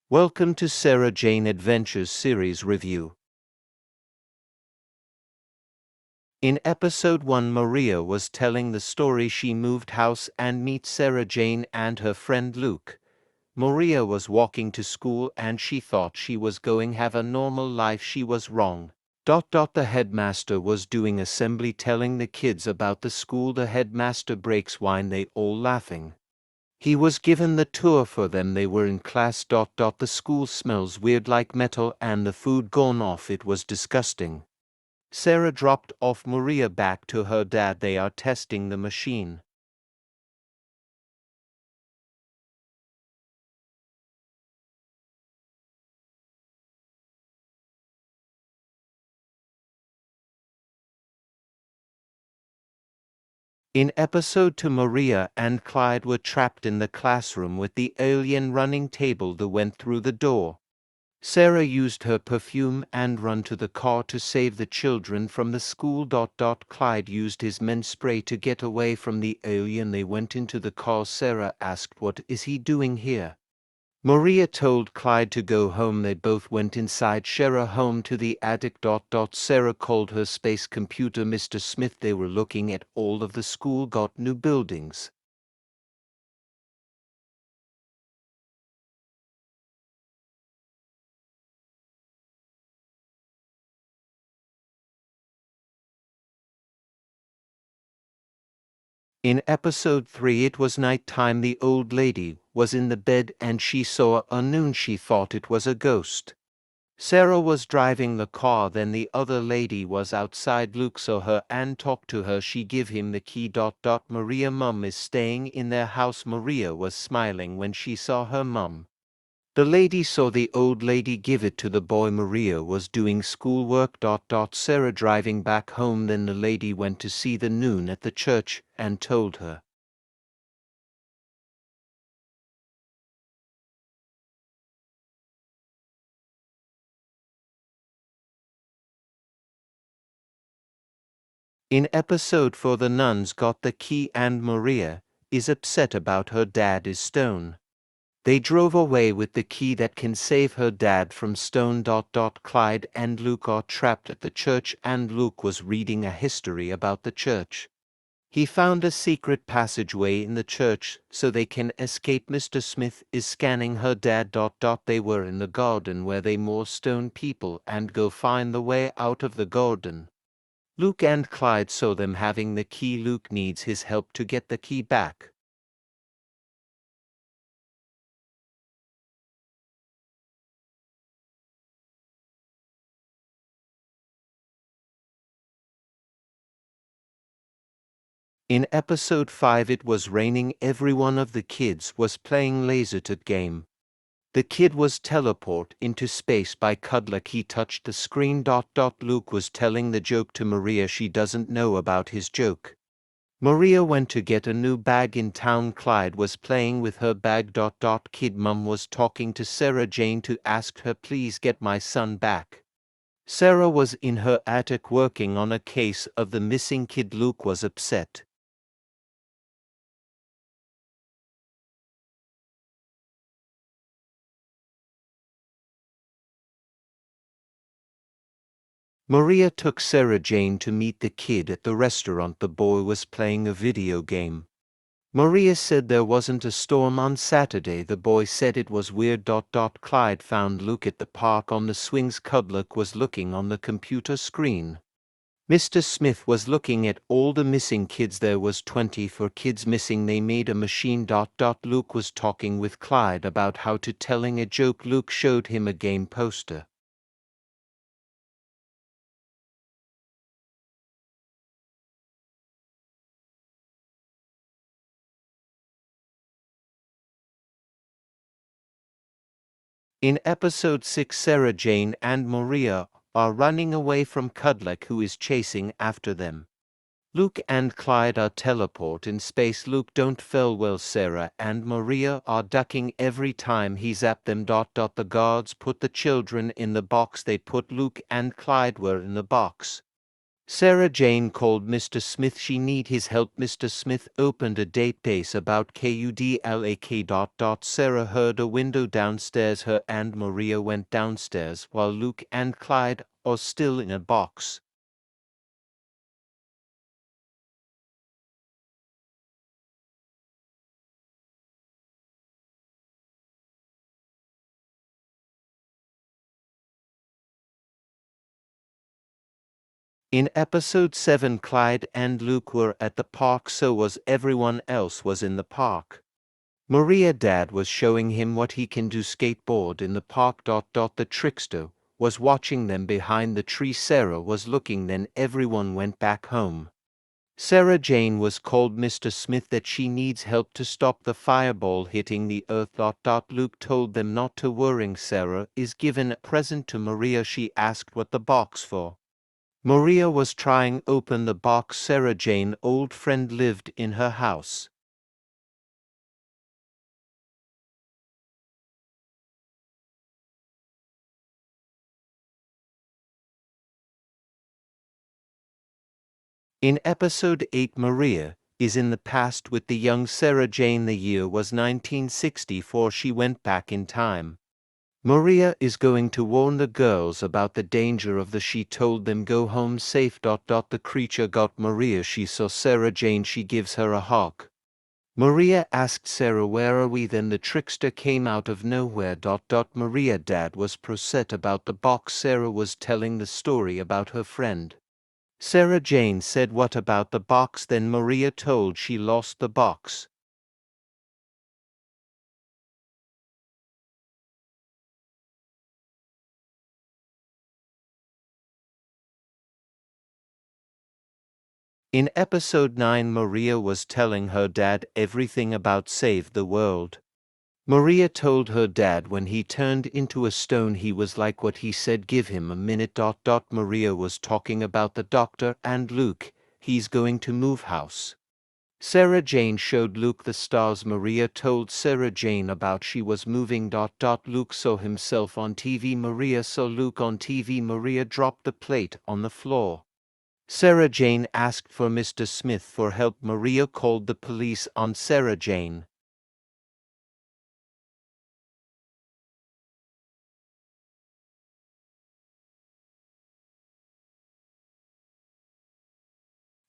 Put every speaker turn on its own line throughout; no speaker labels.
Welcome to Sarah Jane Adventures series review. In episode 1, Maria was telling the story she moved house and meet Sarah Jane and her friend Luke. Maria was walking to school and she thought she was going have a normal life. She was wrong. The headmaster was doing assembly telling the kids about the school. The headmaster breaks wine, they all laughing. He was given the tour for them. They were in class. The school smells weird like metal and the food gone off. It was disgusting. Sarah dropped off Maria back to her dad. They are testing the machine. In episode 2, Maria and Clyde were trapped in the classroom with the alien running table that went through the door. Sarah used her perfume and run to the car to save the children from the school. Clyde used his men's spray to get away from the alien. They went into the car. Sarah asked, "What is he doing here?" Maria told Clyde to go home. They both went inside. Sarah home to the attic. Sarah called her space computer Mr. Smith. They were looking at all of the school got new buildings. In episode 3, it was night time. The old lady was in the bed and she saw a noon. She thought it was a ghost. Sarah was driving the car, then the other lady was outside. Luke saw her and talked to her. She give him the key. Maria mum is staying in their house. Maria was smiling when she saw her mum. The lady saw the old lady give it to the boy. Maria was doing schoolwork. Sarah driving back home. Then the lady went to see the noon at the church and told her. In episode 4, the nuns got the key and Maria is upset about her dad is stone. They drove away with the key that can save her dad from stone. Clyde and Luke are trapped at the church and Luke was reading a history about the church. He found a secret passageway in the church so they can escape. Mr. Smith is scanning her dad. They were in the garden where they more stone people and go find the way out of the garden. Luke and Clyde saw them having the key. Luke needs his help to get the key back. In episode 5, it was raining. Every one of the kids was playing laser tag game. The kid was teleported into space by Cudluck. He touched the screen. Luke was telling the joke to Maria. She doesn't know about his joke. Maria went to get a new bag in town. Clyde was playing with her bag. Kid mum was talking to Sarah Jane to ask her, "Please get my son back." Sarah was in her attic working on a case of the missing kid. Luke was upset. Maria took Sarah Jane to meet the kid at the restaurant. The boy was playing a video game. Maria said there wasn't a storm on Saturday. The boy said it was weird. Clyde found Luke at the park on the swings. Cudluck was looking on the computer screen. Mr. Smith was looking at all the missing kids. There was 24 kids missing. They made a machine. Luke was talking with Clyde about how to telling a joke. Luke showed him a game poster. In episode 6, Sarah Jane and Maria are running away from Cudluck, who is chasing after them. Luke and Clyde are teleport in space. Luke don't feel well. Sarah and Maria are ducking every time he zapped them. The guards put the children in the box. They put Luke and Clyde were in the box. Sarah Jane called Mr. Smith. She need his help. Mr. Smith opened a database about Kudlak. Sarah heard a window downstairs. Her and Maria went downstairs while Luke and Clyde are still in a box. In episode 7, Clyde and Luke were at the park, so was everyone else was in the park. Maria dad was showing him what he can do skateboard in the park. The trickster was watching them behind the tree. Sarah was looking, then everyone went back home. Sarah Jane was called Mr. Smith that she needs help to stop the fireball hitting the earth. Luke told them not to worry. Sarah is given a present to Maria. She asked what the box for. Maria was trying open the box. Sarah Jane old friend lived in her house. In episode 8, Maria is in the past with the young Sarah Jane. The year was 1964. She went back in time. Maria is going to warn the girls about the danger of the. She told them go home safe. The creature got Maria. She saw Sarah Jane. She gives her a hug. Maria asked Sarah, where are we? Then the trickster came out of nowhere. Maria dad was upset about the box. Sarah was telling the story about her friend. Sarah Jane said, what about the box? Then Maria told she lost the box. In episode 9, Maria was telling her dad everything about Save the World. Maria told her dad when he turned into a stone he was like what he said, give him a minute. Maria was talking about the doctor and Luke, he's going to move house. Sarah Jane showed Luke the stars. Maria told Sarah Jane about she was moving. Luke saw himself on TV. Maria saw Luke on TV. Maria dropped the plate on the floor. Sarah Jane asked for Mr. Smith for help. Maria called the police on Sarah Jane.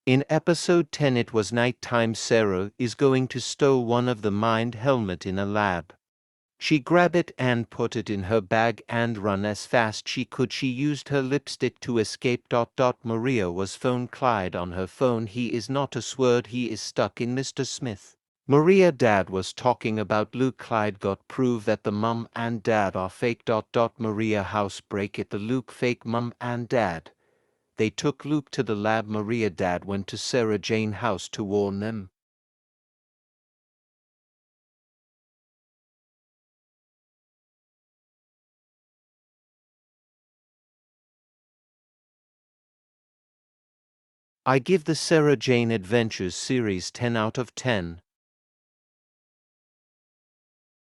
In episode 10, it was night time. Sarah is going to steal one of the mind helmet in a lab. She grabbed it and put it in her bag and run as fast she could. She used her lipstick to escape. Maria was phone Clyde on her phone. He is not a sword. He is stuck in Mr. Smith. Maria dad was talking about Luke. Clyde got proof that the mum and dad are fake. Maria house break it. The Luke fake mum and dad. They took Luke to the lab. Maria dad went to Sarah Jane house to warn them. I give the Sarah Jane Adventures series 10 out of 10.